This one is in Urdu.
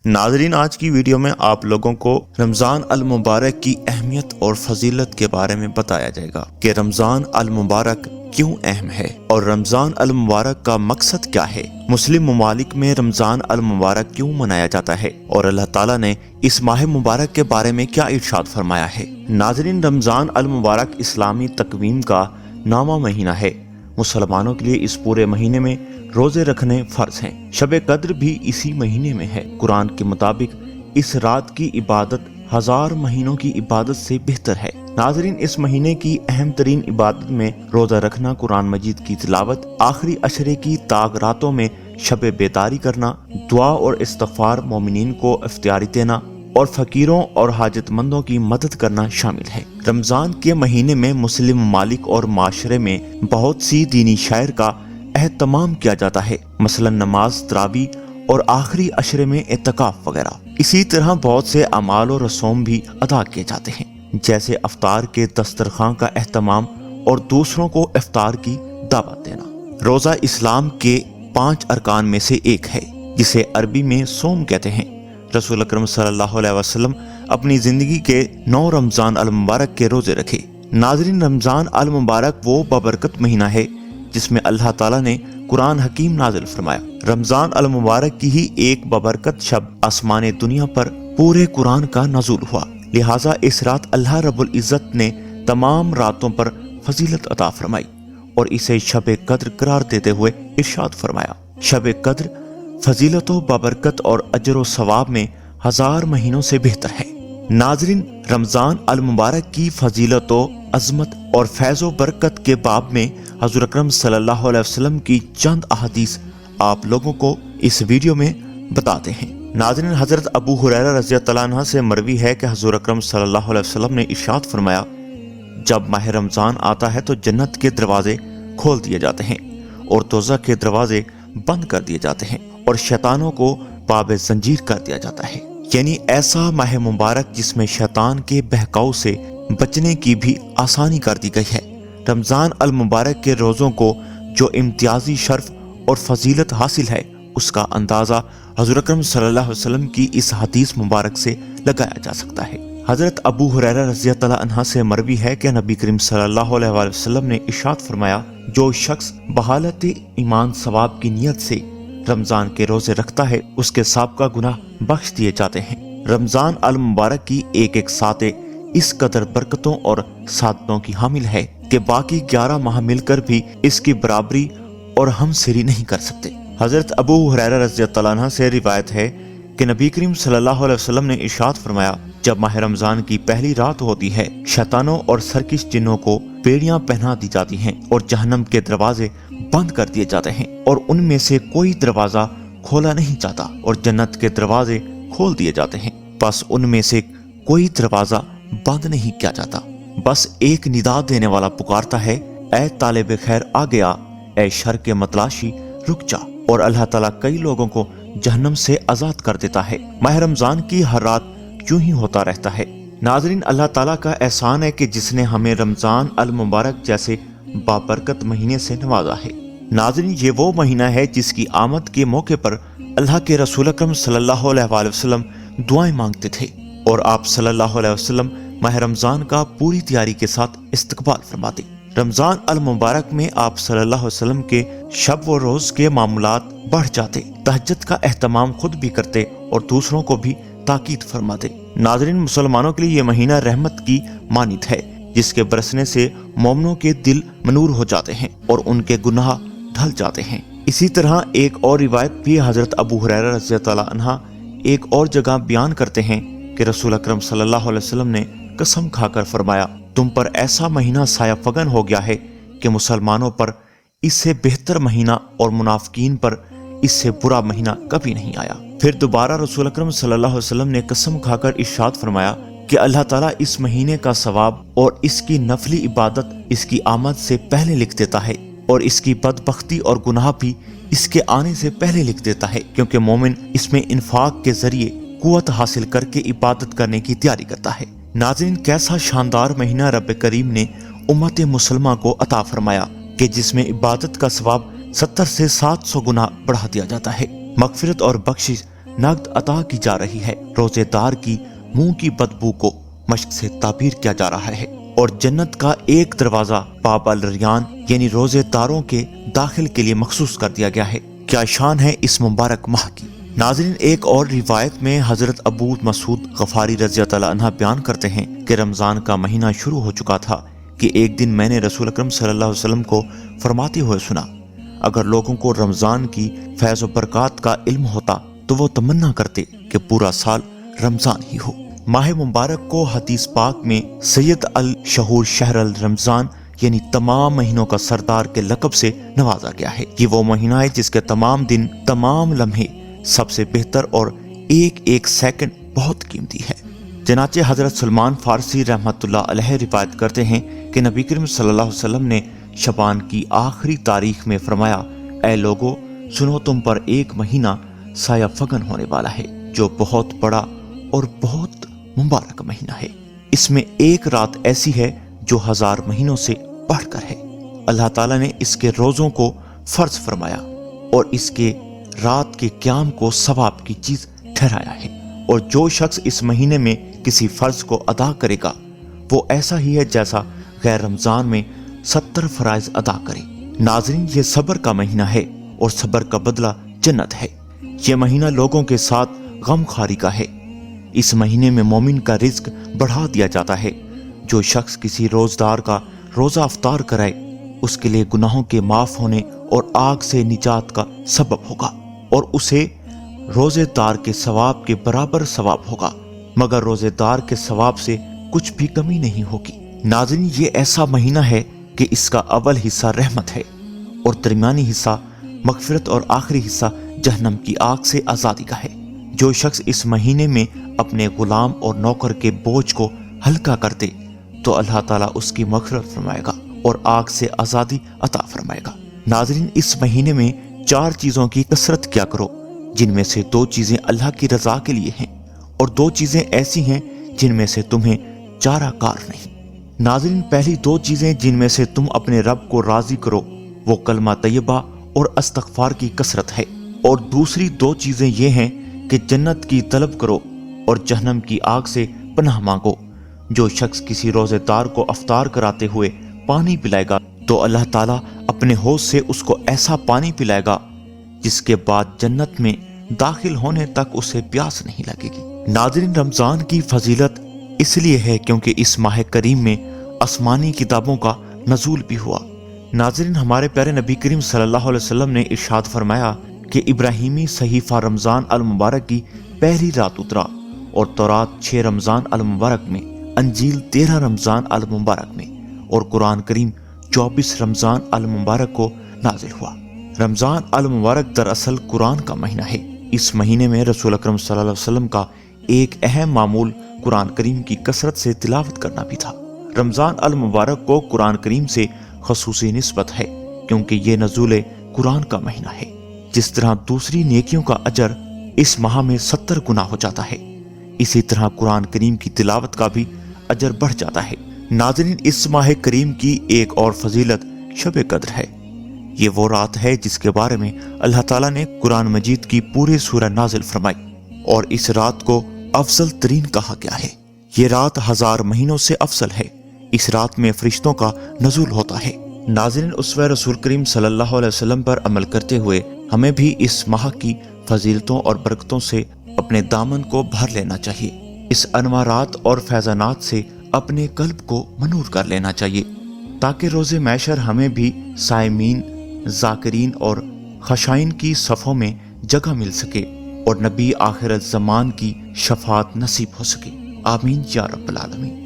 ناظرین، آج کی ویڈیو میں آپ لوگوں کو رمضان المبارک کی اہمیت اور فضیلت کے بارے میں بتایا جائے گا کہ رمضان المبارک کیوں اہم ہے اور رمضان المبارک کا مقصد کیا ہے، مسلم ممالک میں رمضان المبارک کیوں منایا جاتا ہے اور اللہ تعالیٰ نے اس ماہ مبارک کے بارے میں کیا ارشاد فرمایا ہے۔ ناظرین، رمضان المبارک اسلامی تقویم کا 9واں مہینہ ہے۔ مسلمانوں کے لیے اس پورے مہینے میں روزے رکھنے فرض ہیں۔ شب قدر بھی اسی مہینے میں ہے۔ قرآن کے مطابق اس رات کی عبادت 1000 مہینوں کی عبادت سے بہتر ہے۔ ناظرین، اس مہینے کی اہم ترین عبادت میں روزہ رکھنا، قرآن مجید کی تلاوت، آخری عشرے کی تاک راتوں میں شب بیداری کرنا، دعا اور استغفار، مومنین کو افطاری دینا اور فقیروں اور حاجت مندوں کی مدد کرنا شامل ہے۔ رمضان کے مہینے میں مسلم ممالک اور معاشرے میں بہت سی دینی شعائر کا اہتمام کیا جاتا ہے، مثلا نماز، تراویح اور آخری عشرے میں اعتکاف وغیرہ۔ اسی طرح بہت سے اعمال و رسوم بھی ادا کیے جاتے ہیں، جیسے افطار کے دسترخوان کا اہتمام اور دوسروں کو افطار کی دعوت دینا۔ روزہ اسلام کے 5 ارکان میں سے ایک ہے، جسے عربی میں صوم کہتے ہیں۔ رسول اکرم صلی اللہ علیہ وسلم اپنی زندگی کے 9 رمضان المبارک کے روزے رکھے۔ ناظرین، رمضان المبارک وہ بابرکت مہینہ ہے جس میں اللہ تعالیٰ نے قرآن حکیم نازل فرمایا۔ رمضان المبارک کی ہی ایک بابرکت شب آسمان دنیا پر پورے قرآن کا نزول ہوا، لہٰذا اس رات اللہ رب العزت نے تمام راتوں پر فضیلت عطا فرمائی اور اسے شب قدر قرار دیتے ہوئے ارشاد فرمایا، شب قدر فضیلت و بابرکت اور اجر و ثواب میں 1000 مہینوں سے بہتر ہے۔ ناظرین، رمضان المبارک کی فضیلت و عظمت اور فیض و برکت کے باب میں حضور اکرم صلی اللہ علیہ وسلم کی چند احادیث آپ لوگوں کو اس ویڈیو میں بتاتے ہیں۔ ناظرین، حضرت ابو ہریرہ رضی اللہ عنہ سے مروی ہے کہ حضور اکرم صلی اللہ علیہ وسلم نے ارشاد فرمایا، جب ماہ رمضان آتا ہے تو جنت کے دروازے کھول دیے جاتے ہیں اور دوزخ کے دروازے بند کر دیے جاتے ہیں اور شیطانوں کو باب زنجیر کر دیا جاتا ہے، یعنی ایسا ماہ مبارک جس میں شیطان کے بہکاؤ سے بچنے کی بھی آسانی کر دی گئی ہے۔ رمضان المبارک کے روزوں کو جو امتیازی شرف اور فضیلت حاصل ہے، اس کا اندازہ حضور اکرم صلی اللہ علیہ وسلم کی اس حدیث مبارک سے لگایا جا سکتا ہے۔ حضرت ابو ہریرہ رضی اللہ عنہ سے مروی ہے کہ نبی کریم صلی اللہ علیہ وسلم نے ارشاد فرمایا، جو شخص بحالت ایمان ثواب کی نیت سے رمضان کے روزے رکھتا ہے، اس کے سابقہ گناہ بخش دیے جاتے ہیں۔ رمضان المبارک کی ایک ایک ساتیں اس قدر برکتوں اور سعادتوں کی حامل ہے کہ باقی 11 ماہ مل کر بھی اس کی برابری اور ہم سری نہیں کر سکتے۔ حضرت ابو ہریرہ رضی اللہ عنہ سے روایت ہے کہ نبی کریم صلی اللہ علیہ وسلم نے ارشاد فرمایا، جب ماہ رمضان کی پہلی رات ہوتی ہے، شیطانوں اور سرکش جنوں کو بیڑیاں پہنا دی جاتی ہیں اور جہنم کے دروازے بند کر دیے جاتے ہیں اور ان میں سے کوئی دروازہ کھولا نہیں جاتا اور جنت کے دروازے کھول دیے جاتے ہیں، بس ان میں سے کوئی دروازہ بند نہیں کیا جاتا، بس ایک ندا دینے والا پکارتا ہے، اے طالب خیر آ گیا، اے شر کے متلاشی رک جا، اور اللہ تعالیٰ کئی لوگوں کو جہنم سے آزاد کر دیتا ہے۔ ماہ رمضان کی ہر رات یوں ہی ہوتا رہتا ہے۔ ناظرین، اللہ تعالیٰ کا احسان ہے کہ جس نے ہمیں رمضان المبارک جیسے بابرکت مہینے سے نوازا ہے۔ ناظرین، یہ وہ مہینہ ہے جس کی آمد کے موقع پر اللہ کے رسول اکرم صلی اللہ علیہ وآلہ وسلم دعائیں مانگتے تھے اور آپ صلی اللہ علیہ وسلم ماہ رمضان کا پوری تیاری کے ساتھ استقبال فرماتے۔ رمضان المبارک میں آپ صلی اللہ علیہ وسلم کے شب و روز کے معمولات بڑھ جاتے، تہجد کا اہتمام خود بھی کرتے اور دوسروں کو بھی تاکید فرماتے۔ ناظرین، مسلمانوں کے لیے یہ مہینہ رحمت کی مانند ہے، جس کے برسنے سے مومنوں کے دل منور ہو جاتے ہیں اور ان کے گناہ ڈھل جاتے ہیں۔ اسی طرح ایک اور روایت بھی حضرت ابو ہریرہ رضی اللہ عنہ ایک اور جگہ بیان کرتے ہیں کہ رسول اکرم صلی اللہ علیہ وسلم نے قسم کھا کر فرمایا، تم پر ایسا مہینہ سایہ فگن ہو گیا ہے کہ مسلمانوں پر اس سے بہتر مہینہ اور منافقین پر اس سے برا مہینہ کبھی نہیں آیا۔ پھر دوبارہ رسول اکرم صلی اللہ علیہ وسلم نے قسم کھا کر ارشاد فرمایا کہ اللہ تعالیٰ اس مہینے کا ثواب اور اس کی نفلی عبادت اس کی آمد سے پہلے لکھ دیتا ہے اور اس کی بدبختی اور گناہ بھی اس کے آنے سے پہلے لکھ دیتا ہے، کیونکہ مومن اس میں انفاق کے ذریعے قوت حاصل کر کے عبادت کرنے کی تیاری کرتا ہے۔ ناظرین، کیسا شاندار مہینہ رب کریم نے امت مسلمہ کو عطا فرمایا کہ جس میں عبادت کا ثواب 70 سے 700 گنا بڑھا دیا جاتا ہے، مغفرت اور بخشش نقد عطا کی جا رہی ہے۔ روزے دار کی منہ کی بدبو کو مشق سے تعبیر کیا جا رہا ہے، اور جنت کا ایک دروازہ باب الریان یعنی روزے داروں کے داخل کے لیے مخصوص کر دیا گیا ہے۔ کیا شان ہے اس مبارک ماہ کی۔ ناظرین، ایک اور روایت میں حضرت ابو مسعود غفاری رضی اللہ عنہ بیان کرتے ہیں کہ رمضان کا مہینہ شروع ہو چکا تھا کہ ایک دن میں نے رسول اکرم صلی اللہ علیہ وسلم کو فرماتے ہوئے سنا، اگر لوگوں کو رمضان کی فیض و برکات کا علم ہوتا تو وہ تمنا کرتے کہ پورا سال رمضان ہی ہو۔ ماہ مبارک کو حدیث پاک میں سید الشہور شہر الرمضان یعنی تمام مہینوں کا سردار کے لقب سے نوازا گیا ہے۔ یہ وہ مہینہ ہے جس کے تمام دن، تمام لمحے سب سے بہتر اور ایک ایک سیکنڈ بہت قیمتی ہے۔ چنانچہ حضرت سلمان فارسی رحمۃ اللہ علیہ روایت کرتے ہیں کہ نبی کریم صلی اللہ علیہ وسلم نے شعبان کی آخری تاریخ میں فرمایا، اے لوگو سنو، تم پر ایک مہینہ سایہ فگن ہونے والا ہے جو بہت بڑا اور بہت مبارک مہینہ ہے۔ اس میں ایک رات ایسی ہے جو 1000 مہینوں سے بڑھ کر ہے۔ اللہ تعالیٰ نے اس کے روزوں کو فرض فرمایا اور اس کے رات کے قیام کو ثواب کی چیز ٹھہرایا ہے، اور جو شخص اس مہینے میں کسی فرض کو ادا کرے گا وہ ایسا ہی ہے جیسا غیر رمضان میں 70 فرائض ادا کرے۔ ناظرین، یہ صبر کا مہینہ ہے اور صبر کا بدلہ جنت ہے۔ یہ مہینہ لوگوں کے ساتھ غم خاری کا ہے۔ اس مہینے میں مومن کا رزق بڑھا دیا جاتا ہے۔ جو شخص کسی روزدار کا روزہ افطار کرائے اس کے لیے گناہوں کے معاف ہونے اور آگ سے نجات کا سبب ہوگا، اور اسے روزے دار کے ثواب کے برابر ثواب ہوگا، مگر روزے دار کے ثواب سے کچھ بھی کمی نہیں ہوگی۔ ناظرین، یہ ایسا مہینہ ہے کہ اس کا اول حصہ رحمت ہے اور درمیانی حصہ مغفرت اور آخری حصہ جہنم کی آگ سے آزادی کا ہے۔ جو شخص اس مہینے میں اپنے غلام اور نوکر کے بوجھ کو ہلکا کر دے تو اللہ تعالیٰ اس کی مغفرت فرمائے گا اور آگ سے آزادی عطا فرمائے گا۔ ناظرین، اس مہینے میں 4 چیزوں کی کثرت کیا کرو، جن میں سے 2 چیزیں اللہ کی رضا کے لیے ہیں اور 2 چیزیں ایسی ہیں جن میں سے تمہیں چارہ کار نہیں۔ ناظرین، پہلی 2 چیزیں جن میں سے تم اپنے رب کو راضی کرو وہ کلمہ طیبہ اور استغفار کی کثرت ہے، اور دوسری 2 چیزیں یہ ہیں کہ جنت کی طلب کرو اور جہنم کی آگ سے پناہ مانگو۔ جو شخص کسی روزے دار کو افطار کراتے ہوئے پانی پلائے گا تو اللہ تعالیٰ اپنے حوض سے اس کو ایسا پانی پلائے گا جس کے بعد جنت میں داخل ہونے تک اسے پیاس نہیں لگے گی۔ ناظرین، رمضان کی فضیلت اس لیے ہے کیونکہ اس ماہ کریم میں آسمانی کتابوں کا نزول بھی ہوا۔ ناظرین، ہمارے پیارے نبی کریم صلی اللہ علیہ وسلم نے ارشاد فرمایا کہ ابراہیمی صحیفہ رمضان المبارک کی پہلی رات اترا، اور تورات 6 رمضان المبارک میں، انجیل 13 رمضان المبارک میں، اور قرآن کریم 24 رمضان المبارک کو نازل ہوا۔ رمضان المبارک دراصل قرآن کا مہینہ ہے۔ اس مہینے میں رسول اکرم صلی اللہ علیہ وسلم کا ایک اہم معمول قرآن کریم کی کثرت سے تلاوت کرنا بھی تھا۔ رمضان المبارک کو قرآن کریم سے خصوصی نسبت ہے کیونکہ یہ نزول قرآن کا مہینہ ہے۔ جس طرح دوسری نیکیوں کا اجر اس ماہ میں 70 گنا ہو جاتا ہے، اسی طرح قرآن کریم کی تلاوت کا بھی اجر بڑھ جاتا ہے۔ ناظرین، اس ماہ کریم کی ایک اور فضیلت شب قدر ہے۔ یہ وہ رات ہے جس کے بارے میں اللہ تعالیٰ نے قرآن مجید کی پوری سورہ نازل فرمائی، اور اس رات کو افضل ترین کہا گیا ہے۔ یہ رات 1000 مہینوں سے افضل ہے۔ اس رات میں فرشتوں کا نزول ہوتا ہے۔ ناظرین، اسوہ رسول کریم صلی اللہ علیہ وسلم پر عمل کرتے ہوئے ہمیں بھی اس ماہ کی فضیلتوں اور برکتوں سے اپنے دامن کو بھر لینا چاہیے۔ اس انوارات اور فیضانات سے اپنے قلب کو منور کر لینا چاہیے تاکہ روز محشر ہمیں بھی صائمین، ذاکرین اور خشائن کی صفوں میں جگہ مل سکے اور نبی آخر الزمان کی شفاعت نصیب ہو سکے۔ آمین یا رب العالمین۔